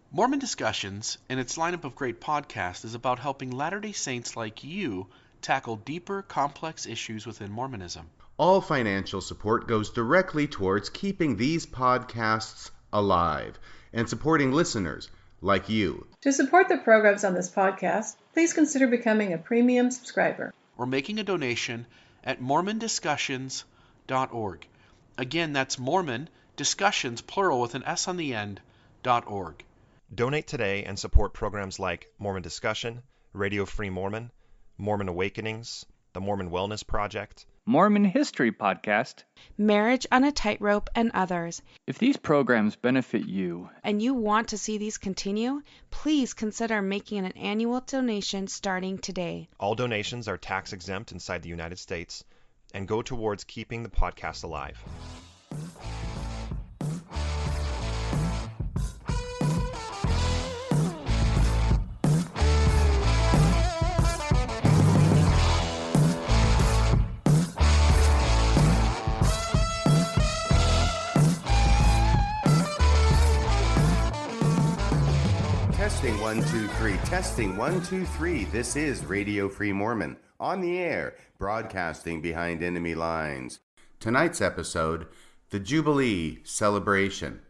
Mormon Discussions and its lineup of great podcasts is about helping Latter-day Saints like you tackle deeper, complex issues within Mormonism. All financial support goes directly towards keeping these podcasts alive and supporting listeners like you. To support the programs on this podcast, please consider becoming a premium subscriber or making a donation at mormondiscussions.org. Again, that's Mormon Discussions, plural with an S on the end, .org. Donate today and support programs like Mormon Discussion, Radio Free Mormon, Mormon Awakenings, the Mormon Wellness Project, Mormon History Podcast, Marriage on a Tightrope, and others. If these programs benefit you, and you want to see these continue, please consider making an annual donation starting today. All donations are tax exempt inside the United States and go towards keeping the podcast alive. Testing 1 2 3. Testing 1 2 3. This is Radio Free Mormon on the air, broadcasting behind enemy lines. Tonight's episode, the Jubilee celebration.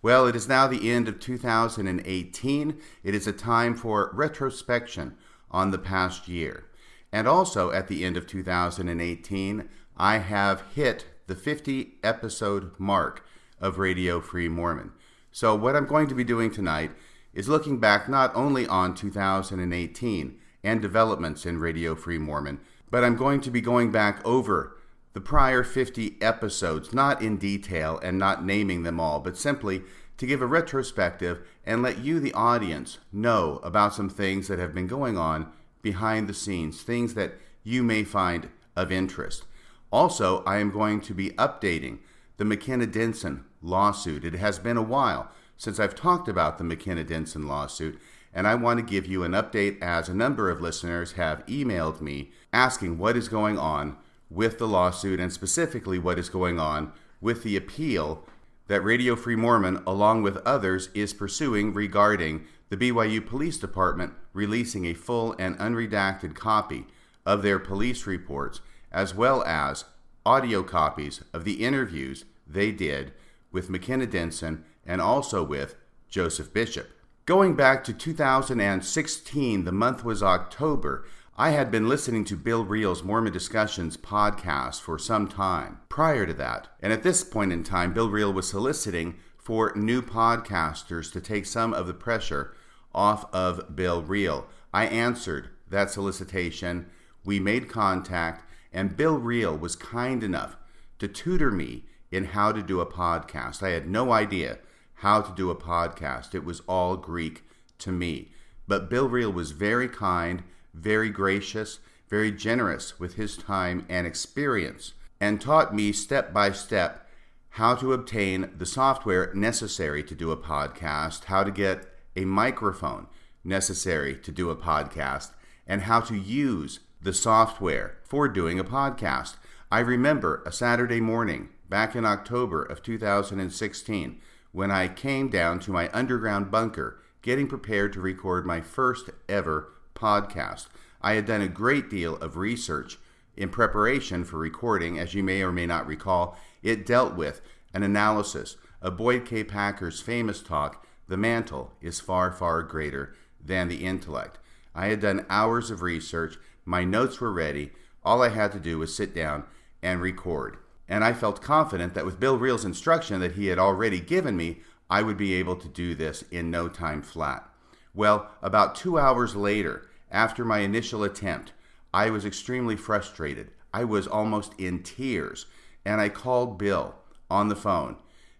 Well, it is now the end of 2018. It is a time for retrospection on the past year. And also at the end of 2018, I have hit the 50 episode mark of Radio Free Mormon. So what I'm going to be doing tonight is looking back not only on 2018 and developments in Radio Free Mormon, but I'm going to be going back over the prior 50 episodes, not in detail and not naming them all, but simply to give a retrospective and let you, the audience, know about some things that have been going on behind the scenes, things that you may find of interest. Also, I am going to be updating the Mckenna Denson lawsuit. It has been a while since I've talked about the Mckenna Denson lawsuit, and I want to give you an update as a number of listeners have emailed me asking what is going on with the lawsuit and specifically what is going on with the appeal that Radio Free Mormon, along with others, is pursuing regarding the BYU Police Department releasing a full and unredacted copy of their police reports, as well as audio copies of the interviews they did with Mckenna Denson and also with Joseph Bishop. Going back to 2016, the month was October, I had been listening to Bill Reel's Mormon Discussions podcast for some time prior to that. And at this point in time, Bill Reel was soliciting for new podcasters to take some of the pressure off of Bill Reel. I answered that solicitation. We made contact, and Bill Reel was kind enough to tutor me in how to do a podcast. I had no idea how to do a podcast. It was all Greek to me. But Bill Reel was very kind, very gracious, very generous with his time and experience, and taught me step by step how to obtain the software necessary to do a podcast, how to get a microphone necessary to do a podcast, and how to use the software for doing a podcast. I remember a Saturday morning back in October of 2016 when I came down to my underground bunker getting prepared to record my first ever podcast. I had done a great deal of research in preparation for recording. As you may or may not recall, it dealt with an analysis of Boyd K. Packer's famous talk, "The mantle is far, far greater than the intellect." I had done hours of research. My notes were ready. All I had to do was sit down and record. And I felt confident that with Bill Reel's instruction that he had already given me, I would be able to do this in no time flat. Well, about 2 hours later, after my initial attempt, I was extremely frustrated. I was almost in tears, and I called Bill on the phone,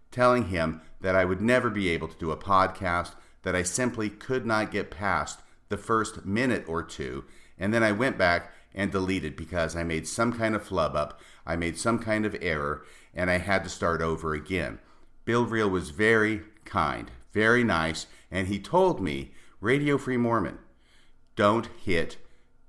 telling him that I would never be able to do a podcast, that I simply could not get past the first minute or two, and then I went back and deleted because I made some kind of flub up, I made some kind of error, and I had to start over again. Bill Reel was very kind, very nice, and he told me, Radio Free Mormon, don't hit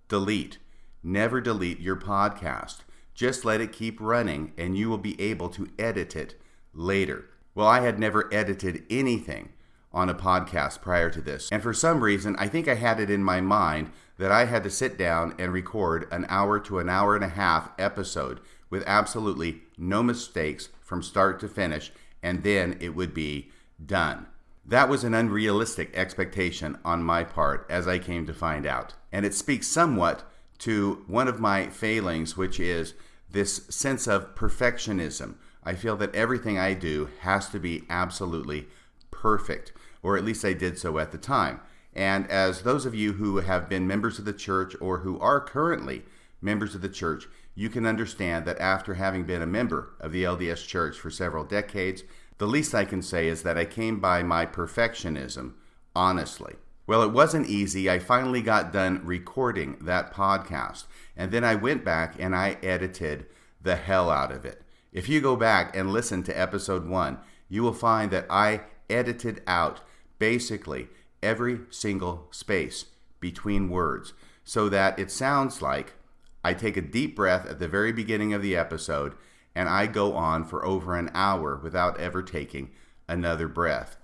delete. Never delete your podcast. Just let it keep running and you will be able to edit it later. Well, I had never edited anything on a podcast prior to this. And for some reason, I think I had it in my mind that I had to sit down and record an hour to an hour and a half episode with absolutely no mistakes from start to finish, and then it would be done. That was an unrealistic expectation on my part, as I came to find out. And it speaks somewhat to one of my failings, which is this sense of perfectionism. I feel that everything I do has to be absolutely perfect, or at least I did so at the time. And as those of you who have been members of the church or who are currently members of the church, you can understand that after having been a member of the LDS Church for several decades, the least I can say is that I came by my perfectionism honestly. Well, it wasn't easy. I finally got done recording that podcast, and then I went back and I edited the hell out of it. If you go back and listen to episode 1, you will find that I edited out basically every single space between words so that it sounds like I take a deep breath at the very beginning of the episode and I go on for over an hour without ever taking another breath.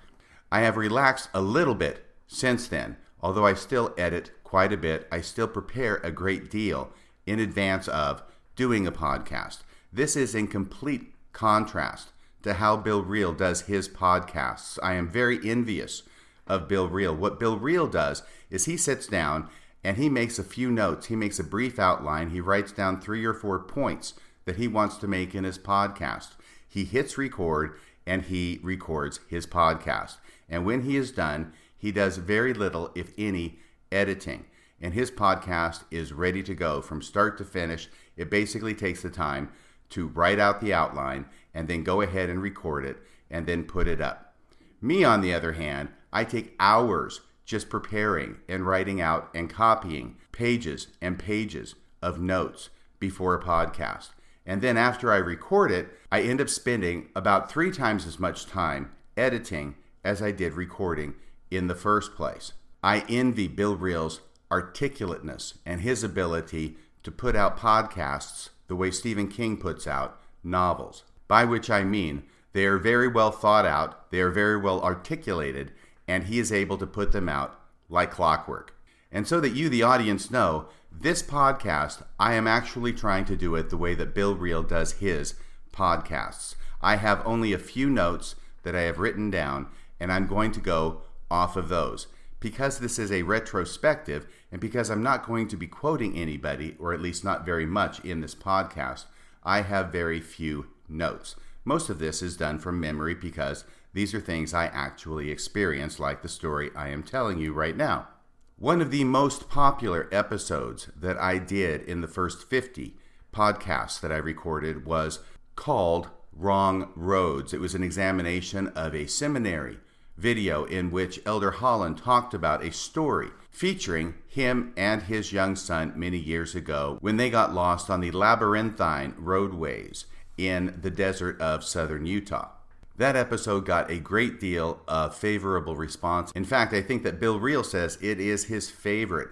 I have relaxed a little bit since then, although I still edit quite a bit. I still prepare a great deal in advance of doing a podcast. This is in complete contrast to how Bill Reel does his podcasts. I am very envious of Bill Reel. What Bill Reel does is he sits down and he makes a few notes. He makes a brief outline. He writes down 3 or 4 points that he wants to make in his podcast. He hits record and he records his podcast. And when he is done, he does very little, if any, editing. And his podcast is ready to go from start to finish. It basically takes the time to write out the outline and then go ahead and record it and then put it up. Me, on the other hand, I take hours just preparing and writing out and copying pages and pages of notes before a podcast. And then after I record it, I end up spending about 3 times as much time editing as I did recording in the first place. I envy Bill Reel's articulateness and his ability to put out podcasts the way Stephen King puts out novels, by which I mean they are very well thought out, they are very well articulated, and he is able to put them out like clockwork. And so that you, the audience, know, this podcast, I am actually trying to do it the way that Bill Reel does his podcasts. I have only a few notes that I have written down, and I'm going to go off of those. Because this is a retrospective, and because I'm not going to be quoting anybody, or at least not very much in this podcast, I have very few notes. Most of this is done from memory because these are things I actually experienced, like the story I am telling you right now. One of the most popular episodes that I did in the first 50 podcasts that I recorded was called Wrong Roads. It was an examination of a seminary video in which Elder Holland talked about a story featuring him and his young son many years ago when they got lost on the labyrinthine roadways in the desert of southern Utah. That episode got a great deal of favorable response. In fact, I think that Bill Reel says it is his favorite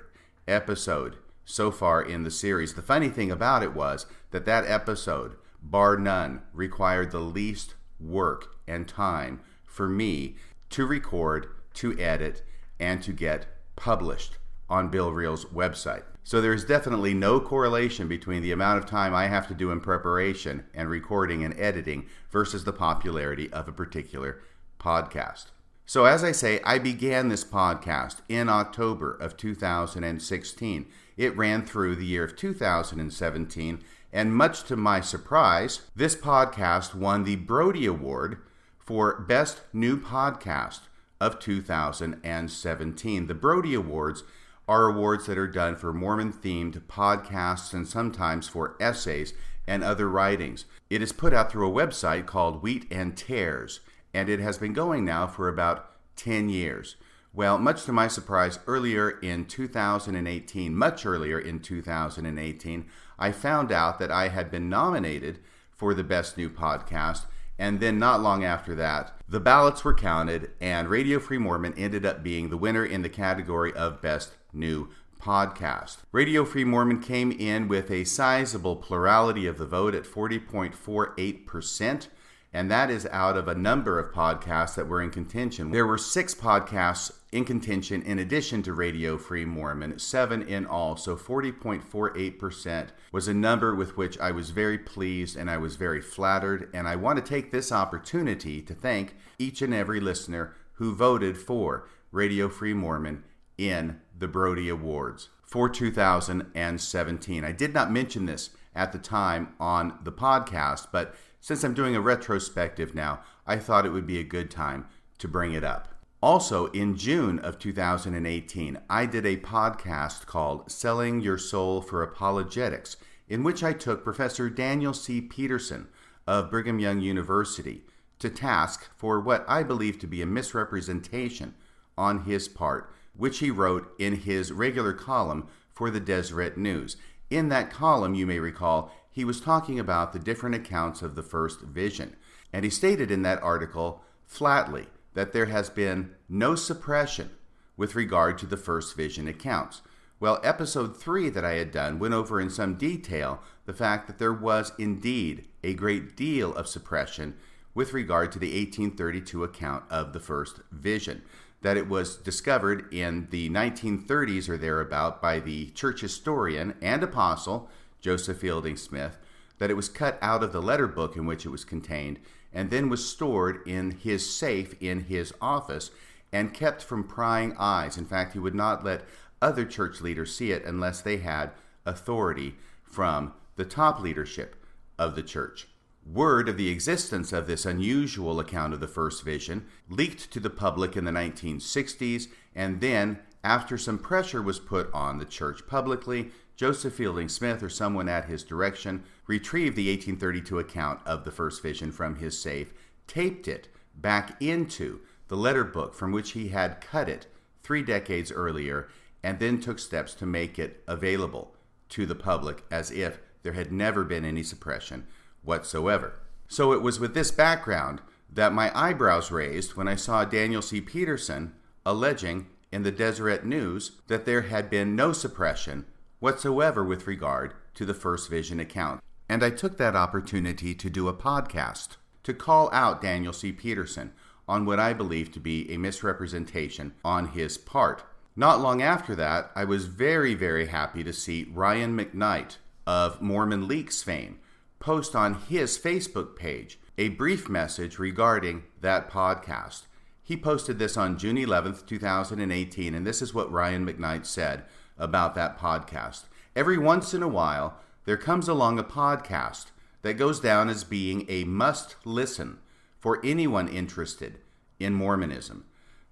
episode so far in the series. The funny thing about it was that episode, bar none, required the least work and time for me to record, to edit, and to get published on Bill Reel's website. So there's definitely no correlation between the amount of time I have to do in preparation and recording and editing versus the popularity of a particular podcast. So as I say, I began this podcast in October of 2016. It ran through the year of 2017, and much to my surprise, this podcast won the Brody Award for Best New Podcast of 2017. The Brody Awards are awards that are done for Mormon-themed podcasts and sometimes for essays and other writings. It is put out through a website called Wheat and Tares, and it has been going now for about 10 years. Well, much to my surprise, much earlier in 2018, I found out that I had been nominated for the Best New Podcast, and then not long after that, the ballots were counted, and Radio Free Mormon ended up being the winner in the category of Best New Podcast. Radio Free Mormon came in with a sizable plurality of the vote at 40.48%, and that is out of a number of podcasts that were in contention. There were 6 podcasts in contention in addition to Radio Free Mormon, 7 in all, so 40.48% was a number with which I was very pleased and I was very flattered, and I want to take this opportunity to thank each and every listener who voted for Radio Free Mormon in the Brody Awards for 2017. I did not mention this at the time on the podcast, but since I'm doing a retrospective now, I thought it would be a good time to bring it up. Also, in June of 2018, I did a podcast called Selling Your Soul for Apologetics, in which I took Professor Daniel C. Peterson of Brigham Young University to task for what I believe to be a misrepresentation on his part, which he wrote in his regular column for the Deseret News. In that column, you may recall, he was talking about the different accounts of the first vision, and he stated in that article flatly that there has been no suppression with regard to the first vision accounts. Well, episode 3 that I had done went over in some detail the fact that there was indeed a great deal of suppression with regard to the 1832 account of the first vision, that it was discovered in the 1930s or thereabout by the church historian and apostle Joseph Fielding Smith, that it was cut out of the letter book in which it was contained and then was stored in his safe in his office and kept from prying eyes. In fact, he would not let other church leaders see it unless they had authority from the top leadership of the church. Word of the existence of this unusual account of the first vision leaked to the public in the 1960s, and then, after some pressure was put on the church publicly, Joseph Fielding Smith, or someone at his direction, retrieved the 1832 account of the first vision from his safe, taped it back into the letter book from which he had cut it 3 decades earlier, and then took steps to make it available to the public as if there had never been any suppression whatsoever. So it was with this background that my eyebrows raised when I saw Daniel C. Peterson alleging in the Deseret News that there had been no suppression whatsoever with regard to the first vision account. And I took that opportunity to do a podcast to call out Daniel C. Peterson on what I believe to be a misrepresentation on his part. Not long after that, I was very, very happy to see Ryan McKnight of Mormon Leaks fame post on his Facebook page a brief message regarding that podcast. He posted this on June 11th, 2018, and this is what Ryan McKnight said about that podcast. Every once in a while, there comes along a podcast that goes down as being a must-listen for anyone interested in Mormonism.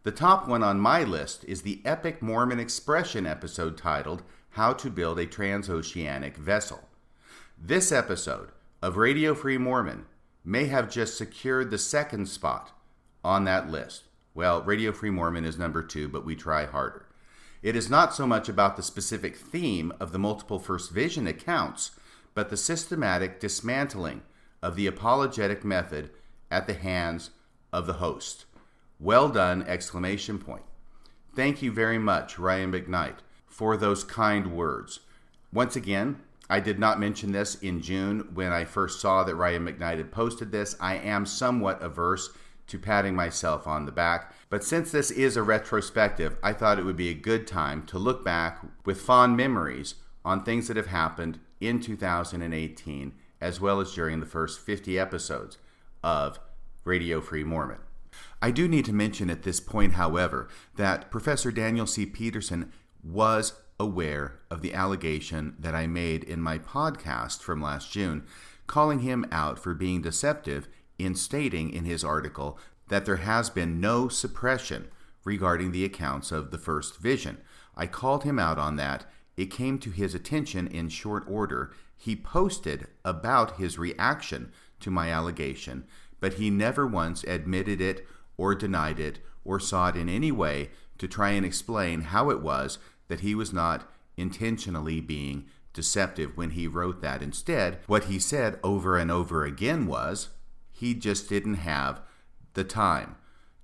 The top one on my list is the Epic Mormon Expression episode titled How to Build a Transoceanic Vessel. This episode of Radio Free Mormon may have just secured the second spot on that list. Well, Radio Free Mormon is number 2, but we try harder. It is not so much about the specific theme of the multiple first vision accounts, but the systematic dismantling of the apologetic method at the hands of the host. Well done! ! Thank you very much, Ryan McKnight, for those kind words. Once again, I did not mention this in June when I first saw that Ryan McKnight had posted this. I am somewhat averse to patting myself on the back, but since this is a retrospective, I thought it would be a good time to look back with fond memories on things that have happened in 2018, as well as during the first 50 episodes of Radio Free Mormon. I do need to mention at this point, however, that Professor Daniel C. Peterson was aware of the allegation that I made in my podcast from last June, calling him out for being deceptive in stating in his article that there has been no suppression regarding the accounts of the first vision. I called him out on that. It came to his attention in short order. He posted about his reaction to my allegation, but he never once admitted it or denied it or sought in any way to try and explain how it was that he was not intentionally being deceptive when he wrote that. Instead, what he said over and over again was he just didn't have the time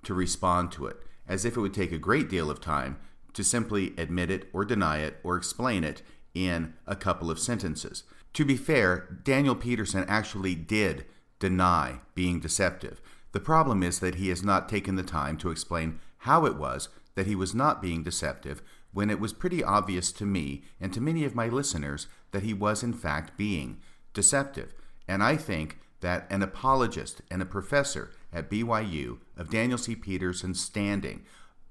to respond to it, as if it would take a great deal of time to simply admit it or deny it or explain it in a couple of sentences. To be fair, Daniel Peterson actually did deny being deceptive. The problem is that he has not taken the time to explain how it was that he was not being deceptive when it was pretty obvious to me and to many of my listeners that he was in fact being deceptive. And I think that an apologist and a professor at BYU of Daniel C. Peterson's standing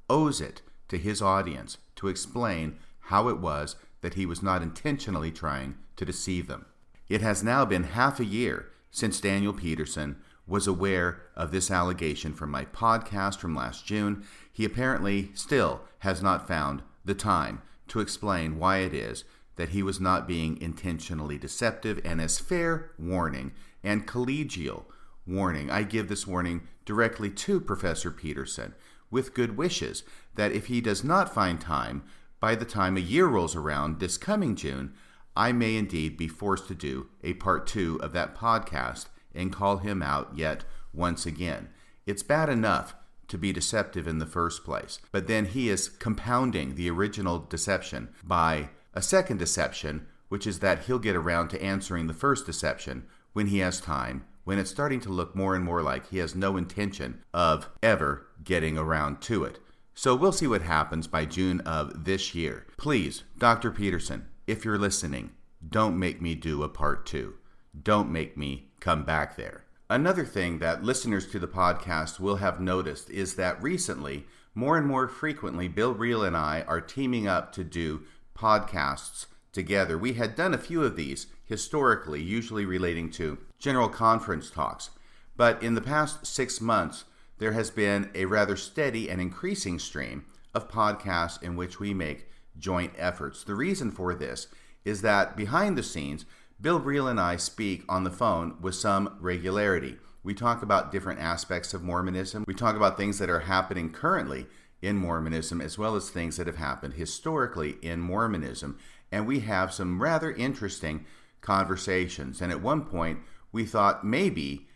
owes it to his audience to explain how it was that he was not intentionally trying to deceive them. It has now been half a year since Daniel Peterson was aware of this allegation from my podcast from last June. He apparently still has not found the time to explain why it is that he was not being intentionally deceptive. And as fair warning and collegial warning, I give this warning directly to Professor Peterson with good wishes that if he does not find time by the time a year rolls around this coming June, I may indeed be forced to do a part 2 of that podcast and call him out yet once again. It's bad enough to be deceptive in the first place, but then he is compounding the original deception by a second deception, which is that he'll get around to answering the first deception when he has time, when it's starting to look more and more like he has no intention of ever getting around to it. So we'll see what happens by June of this year. Please, Dr. Peterson, if you're listening, don't make me do a part 2. Don't make me come back there. Another thing that listeners to the podcast will have noticed is that recently, more and more frequently, Bill Reel and I are teaming up to do podcasts together. We had done a few of these historically, usually relating to general conference talks. But in the past 6 months, there has been a rather steady and increasing stream of podcasts in which we make joint efforts. The reason for this is that behind the scenes, Bill Reel and I speak on the phone with some regularity. We talk about different aspects of Mormonism. We talk about things that are happening currently in Mormonism, as well as things that have happened historically in Mormonism. And we have some rather interesting conversations. And at one point, we thought maybe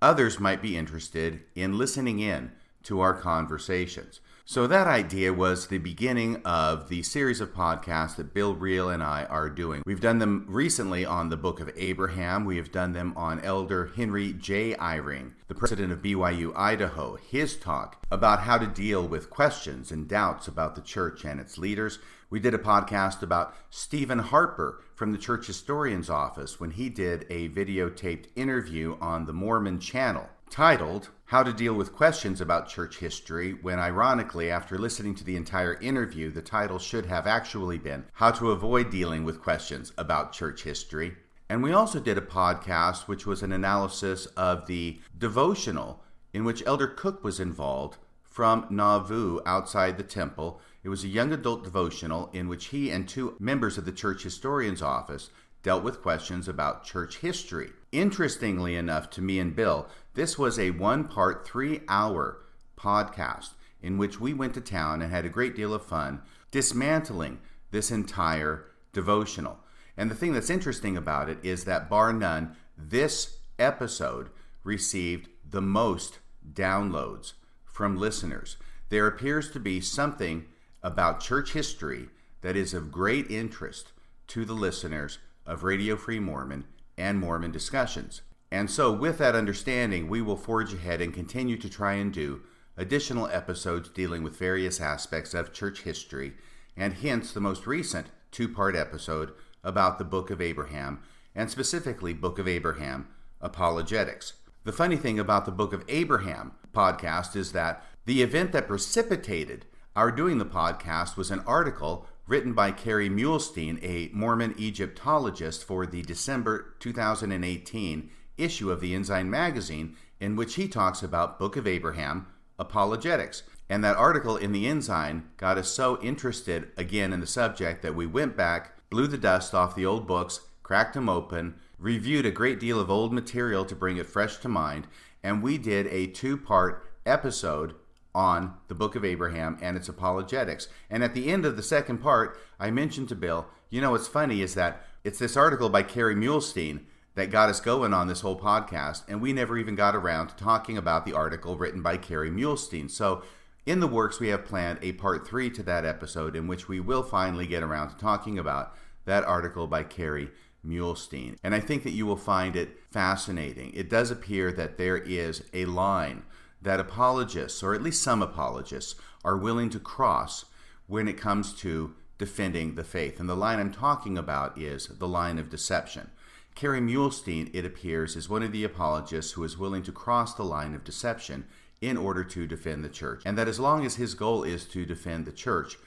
others might be interested in listening in to our conversations. So that idea was the beginning of the series of podcasts that Bill Reel and I are doing. We've done them recently on the Book of Abraham. We have done them on Elder Henry J. Eyring, the president of BYU Idaho, his talk about how to deal with questions and doubts about the church and its leaders. We did a podcast about Stephen Harper from the Church Historian's Office when he did a videotaped interview on the Mormon channel titled How to Deal with Questions About Church History, when ironically, after listening to the entire interview, the title should have actually been How to Avoid Dealing with Questions About Church History. And we also did a podcast which was an analysis of the devotional in which Elder Cook was involved from Nauvoo outside the temple. It was a young adult devotional in which he and 2 members of the Church Historian's Office dealt with questions about church history. Interestingly enough to me and Bill, this was a 1-part, 3-hour podcast in which we went to town and had a great deal of fun dismantling this entire devotional. And the thing that's interesting about it is that, bar none, this episode received the most downloads from listeners. There appears to be something about church history that is of great interest to the listeners of Radio Free Mormon and Mormon Discussions. And so with that understanding, we will forge ahead and continue to try and do additional episodes dealing with various aspects of church history, and hence the most recent 2-part episode about the Book of Abraham, and specifically Book of Abraham apologetics. The funny thing about the Book of Abraham podcast is that the event that precipitated our doing the podcast was an article written by Kerry Muhlestein, a Mormon Egyptologist, for the December 2018 issue of the Ensign magazine, in which he talks about Book of Abraham apologetics. And that article in the Ensign got us so interested again in the subject that we went back, blew the dust off the old books, cracked them open, reviewed a great deal of old material to bring it fresh to mind, and we did a 2-part episode on the Book of Abraham and its apologetics. And at the end of the second part, I mentioned to Bill, what's funny is that it's this article by Kerry Muhlestein that got us going on this whole podcast, and we never even got around to talking about the article written by Kerry Muhlestein. So in the works, we have planned a part 3 to that episode in which we will finally get around to talking about that article by Kerry Muhlestein. And I think that you will find it fascinating. It does appear that there is a line that apologists, or at least some apologists, are willing to cross when it comes to defending the faith. And the line I'm talking about is the line of deception. Carrie Muhlestein, it appears, is one of the apologists who is willing to cross the line of deception in order to defend the church. And that as long as his goal is to defend the church,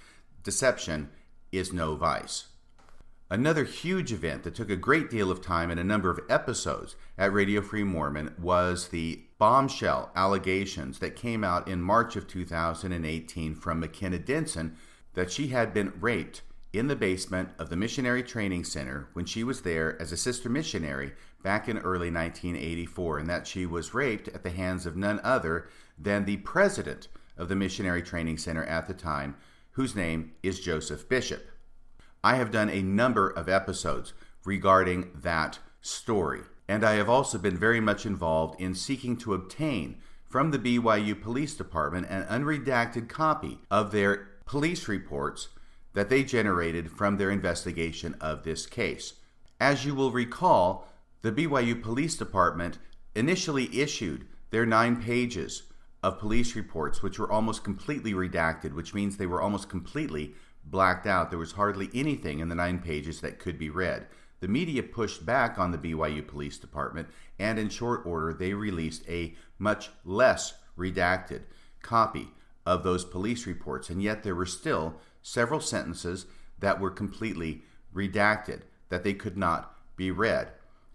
deception is no vice. Another huge event that took a great deal of time and a number of episodes at Radio Free Mormon was the bombshell allegations that came out in March of 2018 from Mckenna Denson that she had been raped in the basement of the Missionary Training Center when she was there as a sister missionary back in early 1984, and that she was raped at the hands of none other than the president of the Missionary Training Center at the time, whose name is Joseph Bishop. I have done a number of episodes regarding that story, and I have also been very much involved in seeking to obtain from the BYU Police Department an unredacted copy of their police reports that they generated from their investigation of this case. As you will recall, the BYU Police Department initially issued their 9 pages of police reports, which were almost completely redacted, which means they were almost completely blacked out. There was hardly anything in the 9 pages that could be read. The media pushed back on the BYU Police Department, and in short order, they released a much less redacted copy of those police reports, and yet there were still several sentences that were completely redacted, that they could not be read.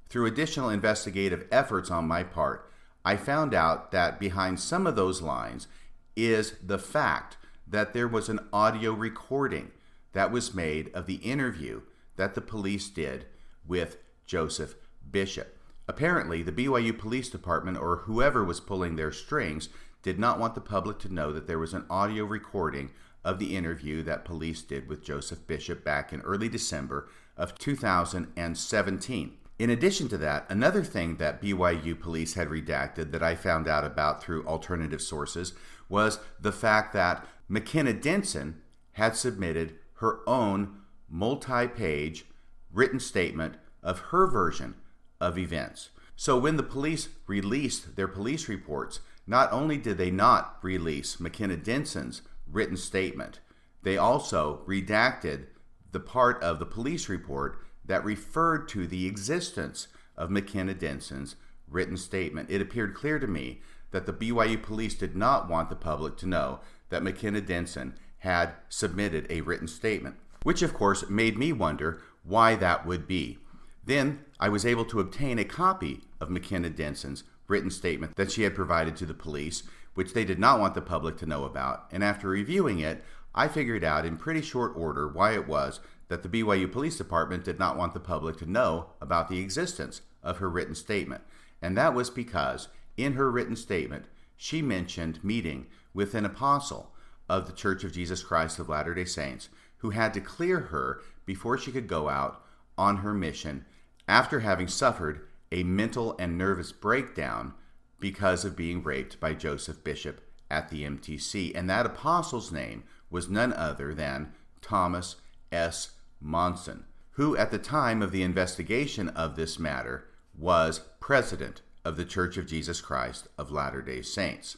Through additional investigative efforts on my part, I found out that behind some of those lines is the fact that there was an audio recording that was made of the interview that the police did with Joseph Bishop. Apparently, the BYU Police Department, or whoever was pulling their strings, did not want the public to know that there was an audio recording of the interview that police did with Joseph Bishop back in early December of 2017. In addition to that, another thing that BYU police had redacted that I found out about through alternative sources was the fact that Mckenna Denson had submitted her own multi-page written statement of her version of events. So when the police released their police reports, not only did they not release Mckenna Denson's written statement, they also redacted the part of the police report that referred to the existence of Mckenna Denson's written statement. It appeared clear to me that the BYU police did not want the public to know that Mckenna Denson had submitted a written statement, which of course made me wonder why that would be. Then I was able to obtain a copy of Mckenna Denson's written statement that she had provided to the police, which they did not want the public to know about, and after reviewing it, I figured out in pretty short order why it was that the BYU Police Department did not want the public to know about the existence of her written statement. And that was because in her written statement, she mentioned meeting with an apostle of the Church of Jesus Christ of Latter-day Saints who had to clear her before she could go out on her mission after having suffered a mental and nervous breakdown because of being raped by Joseph Bishop at the MTC. And that apostle's name was none other than Thomas S. Monson, who at the time of the investigation of this matter was president of the Church of Jesus Christ of Latter-day Saints.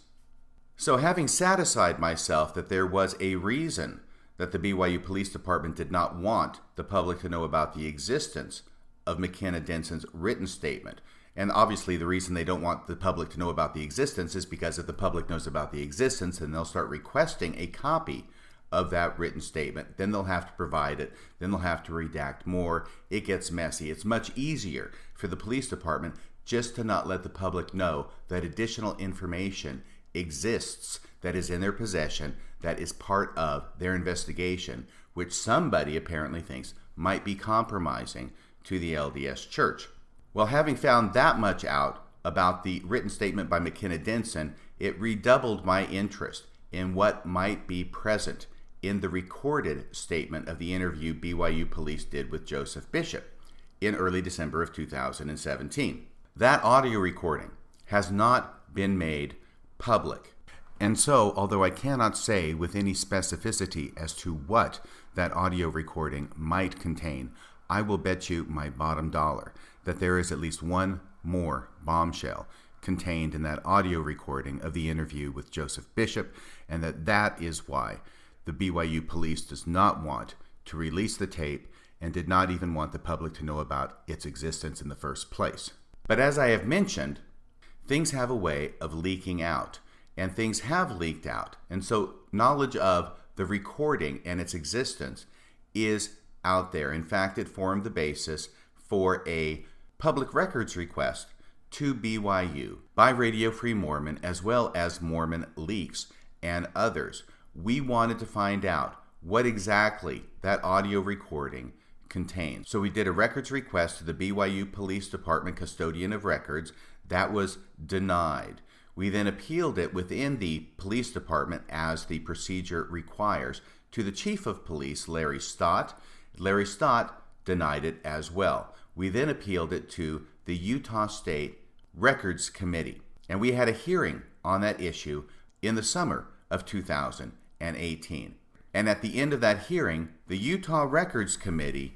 So having satisfied myself that there was a reason that the BYU Police Department did not want the public to know about the existence of Mckenna Denson's written statement, and obviously the reason they don't want the public to know about the existence is because if the public knows about the existence, then they'll start requesting a copy of that written statement. Then they'll have to provide it. Then they'll have to redact more. It gets messy. It's much easier for the police department just to not let the public know that additional information exists that is in their possession, that is part of their investigation, which somebody apparently thinks might be compromising to the LDS Church. Well, having found that much out about the written statement by Mckenna Denson, it redoubled my interest in what might be present in the recorded statement of the interview BYU police did with Joseph Bishop in early December of 2017. That audio recording has not been made public. And so, although I cannot say with any specificity as to what that audio recording might contain, I will bet you my bottom dollar that there is at least one more bombshell contained in that audio recording of the interview with Joseph Bishop, and that is why the BYU police does not want to release the tape and did not even want the public to know about its existence in the first place. But as I have mentioned, things have a way of leaking out, and things have leaked out. And so knowledge of the recording and its existence is out there. In fact, it formed the basis for a public records request to BYU by Radio Free Mormon, as well as Mormon Leaks and others. We wanted to find out what exactly that audio recording contains. So we did a records request to the BYU Police Department Custodian of Records. That was denied. We then appealed it within the police department, as the procedure requires, to the Chief of Police, Larry Stott. Larry Stott denied it as well. We then appealed it to the Utah State Records Committee, and we had a hearing on that issue in the summer of 2018. And at the end of that hearing, the Utah Records Committee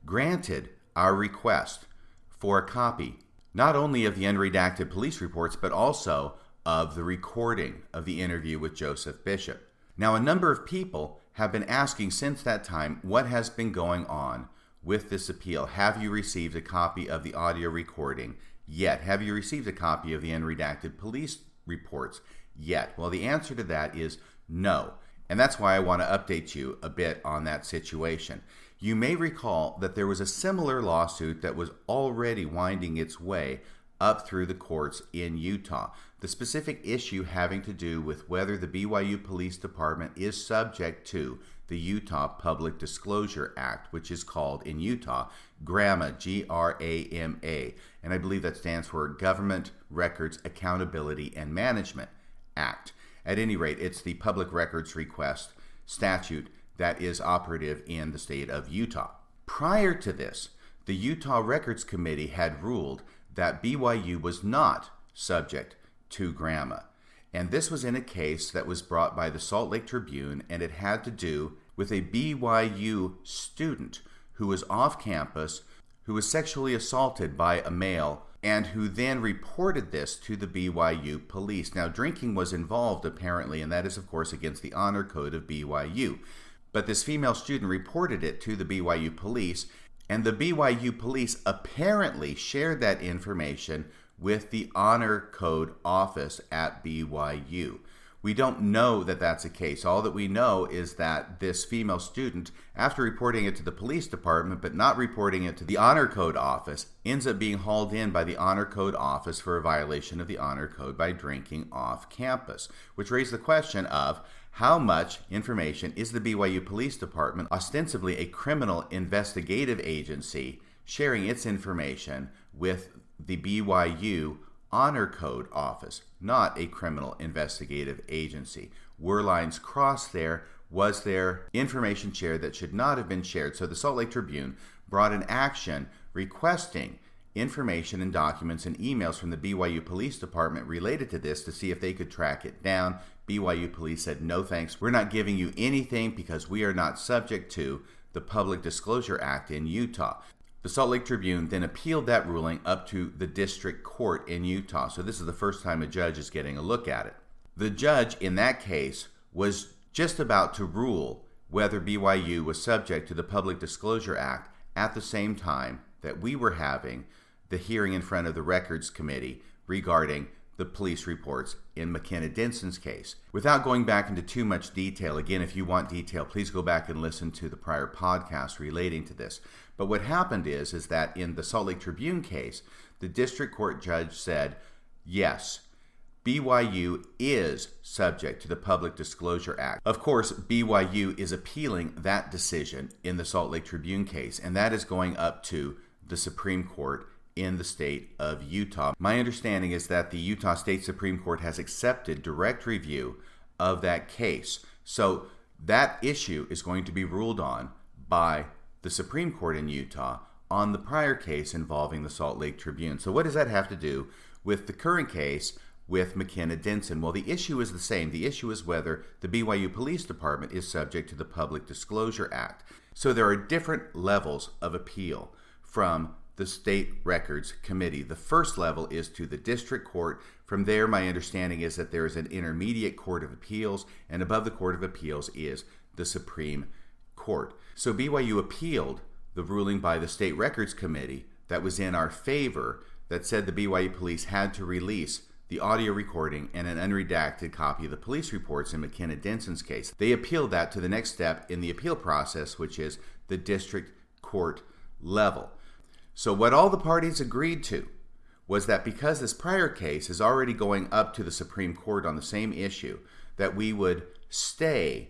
granted our request for a copy, not only of the unredacted police reports, but also of the recording of the interview with Joseph Bishop. Now, a number of people have been asking since that time, what has been going on with this appeal? Have you received a copy of the audio recording yet? Have you received a copy of the unredacted police reports yet? Well, the answer to that is no. And that's why I want to update you a bit on that situation. You may recall that there was a similar lawsuit that was already winding its way up through the courts in Utah. The specific issue having to do with whether the BYU Police Department is subject to the Utah Public Disclosure Act, which is called in Utah GRAMA, G-R-A-M-A. And I believe that stands for Government Records Accountability and Management Act. At any rate, it's the public records request statute that is operative in the state of Utah. Prior to this, the Utah Records Committee had ruled that BYU was not subject to GRAMA. And this was in a case that was brought by the Salt Lake Tribune, and it had to do with a BYU student who was off campus, who was sexually assaulted by a male, and who then reported this to the BYU police. Now, drinking was involved apparently, and that is of course against the honor code of BYU. But this female student reported it to the BYU police, and the BYU police apparently shared that information with the honor code office at BYU. We don't know that that's the case. All that we know is that this female student, after reporting it to the police department but not reporting it to the honor code office, ends up being hauled in by the honor code office for a violation of the honor code by drinking off campus, which raised the question of how much information is the BYU Police Department, ostensibly a criminal investigative agency, sharing its information with the BYU Honor Code Office, not a criminal investigative agency? Were lines crossed there? Was there information shared that should not have been shared? So the Salt Lake Tribune brought an action requesting information and documents and emails from the BYU Police Department related to this to see if they could track it down. BYU police said, no thanks, we're not giving you anything because we are not subject to the Public Disclosure Act in Utah. The Salt Lake Tribune then appealed that ruling up to the district court in Utah. So this is the first time a judge is getting a look at it. The judge in that case was just about to rule whether BYU was subject to the Public Disclosure Act at the same time that we were having the hearing in front of the Records Committee regarding the police reports in Mckenna Denson's case. Without going back into too much detail, again, if you want detail, please go back and listen to the prior podcast relating to this. But what happened is that in the Salt Lake Tribune case, the district court judge said, yes, BYU is subject to the Public Disclosure Act. Of course, BYU is appealing that decision in the Salt Lake Tribune case, and that is going up to the Supreme Court in the state of Utah. My understanding is that the Utah State Supreme Court has accepted direct review of that case. So that issue is going to be ruled on by the Supreme Court in Utah on the prior case involving the Salt Lake Tribune. So what does that have to do with the current case with Mckenna Denson? Well, the issue is the same. The issue is whether the BYU Police Department is subject to the Public Disclosure Act. So there are different levels of appeal from the State Records Committee. The first level is to the district court. From there, my understanding is that there is an intermediate court of appeals, and above the court of appeals is the Supreme Court. So BYU appealed the ruling by the State Records Committee that was in our favor, that said the BYU police had to release the audio recording and an unredacted copy of the police reports in Mckenna Denson's case. They appealed that to the next step in the appeal process, which is the district court level. So what all the parties agreed to was that because this prior case is already going up to the Supreme Court on the same issue, that we would stay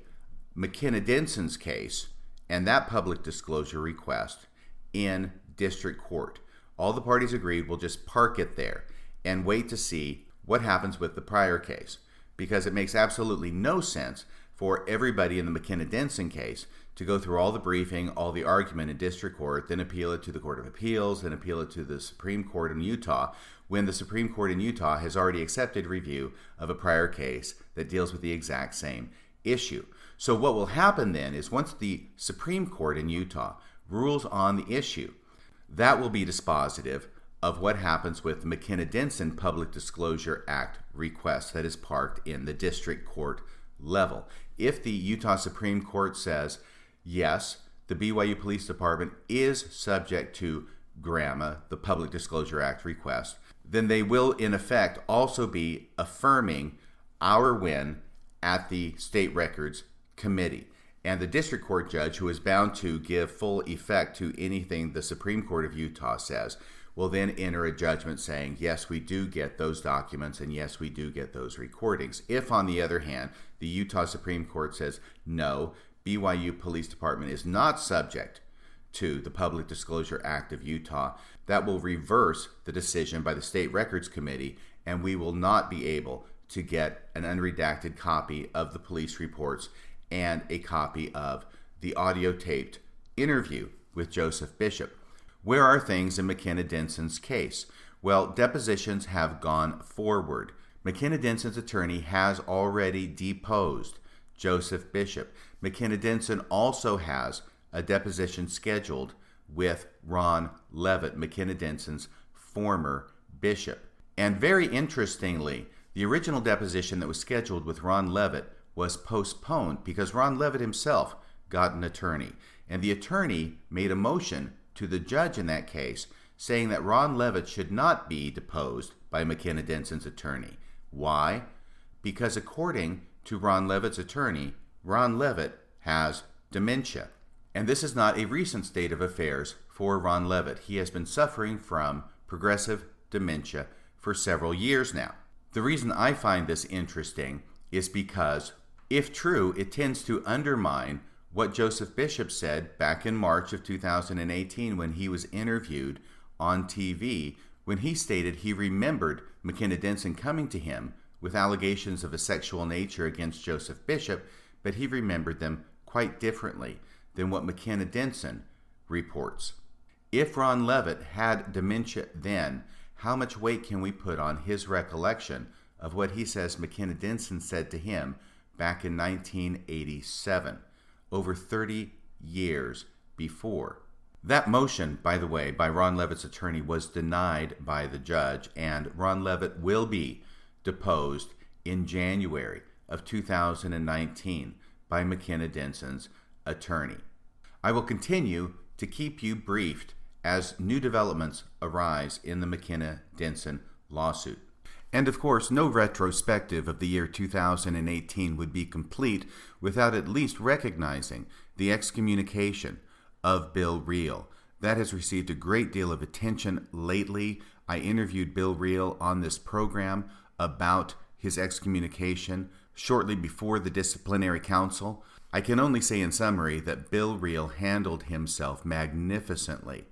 Mckenna Denson's case and that public disclosure request in district court. All the parties agreed we'll just park it there and wait to see what happens with the prior case, because it makes absolutely no sense for everybody in the Mckenna Denson case to go through all the briefing, all the argument in district court, then appeal it to the Court of Appeals, then appeal it to the Supreme Court in Utah, when the Supreme Court in Utah has already accepted review of a prior case that deals with the exact same issue. So what will happen then is once the Supreme Court in Utah rules on the issue, that will be dispositive of what happens with the Mckenna Denson Public Disclosure Act request that is parked in the district court level. If the Utah Supreme Court says, yes, the BYU Police Department is subject to GRAMA, the Public Disclosure Act request, then they will in effect also be affirming our win at the State Records Committee. And the district court judge, who is bound to give full effect to anything the Supreme Court of Utah says, will then enter a judgment saying, yes, we do get those documents, and yes, we do get those recordings. If, on the other hand, the Utah Supreme Court says, no, BYU Police Department is not subject to the Public Disclosure Act of Utah, that will reverse the decision by the State Records Committee, and we will not be able to get an unredacted copy of the police reports and a copy of the audio taped interview with Joseph Bishop. Where are things in Mckenna Denson's case? Well, depositions have gone forward. Mckenna Denson's attorney has already deposed Joseph Bishop. Mckenna Denson also has a deposition scheduled with Ron Levitt, Mckenna Denson's former bishop. And very interestingly, the original deposition that was scheduled with Ron Levitt was postponed because Ron Levitt himself got an attorney. And the attorney made a motion to the judge in that case saying that Ron Levitt should not be deposed by Mckenna Denson's attorney. Why? Because according to Ron Levitt's attorney, Ron Levitt has dementia. And this is not a recent state of affairs for Ron Levitt. He has been suffering from progressive dementia for several years now. The reason I find this interesting is because, if true, it tends to undermine what Joseph Bishop said back in March of 2018 when he was interviewed on TV, when he stated he remembered Mckenna Denson coming to him with allegations of a sexual nature against Joseph Bishop, but he remembered them quite differently than what Mckenna Denson reports. If Ron Levitt had dementia then, how much weight can we put on his recollection of what he says Mckenna Denson said to him back in 1987, over 30 years before? That motion, by the way, by Ron Levitt's attorney was denied by the judge, and Ron Levitt will be deposed in January of 2019 by Mckenna Denson's attorney. I will continue to keep you briefed as new developments arise in the Mckenna Denson lawsuit. And of course, no retrospective of the year 2018 would be complete without at least recognizing the excommunication of Bill Reel. That has received a great deal of attention lately. I interviewed Bill Reel on this program about his excommunication shortly before the disciplinary council. I can only say in summary that Bill Reel handled himself magnificently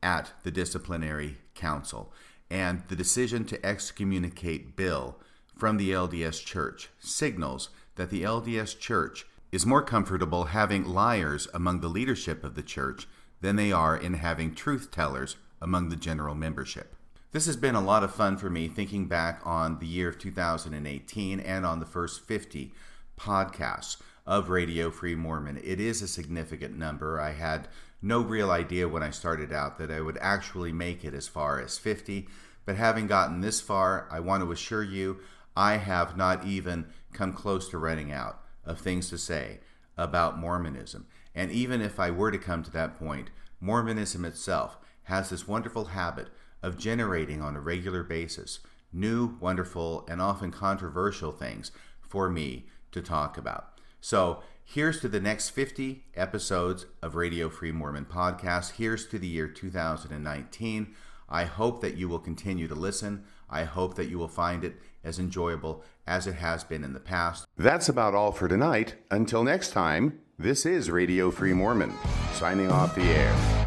at the disciplinary council, and the decision to excommunicate Bill from the LDS Church signals that the LDS Church is more comfortable having liars among the leadership of the church than they are in having truth tellers among the general membership. This has been a lot of fun for me thinking back on the year of 2018 and on the first 50 podcasts of Radio Free Mormon. It is a significant number. I had no real idea when I started out that I would actually make it as far as 50, but having gotten this far, I want to assure you I have not even come close to running out of things to say about Mormonism. And even if I were to come to that point, Mormonism itself has this wonderful habit of generating on a regular basis new, wonderful, and often controversial things for me to talk about. So here's to the next 50 episodes of Radio Free Mormon podcast. Here's to the year 2019. I hope that you will continue to listen. I hope that you will find it as enjoyable as it has been in the past. That's about all for tonight. Until next time, this is Radio Free Mormon, signing off the air.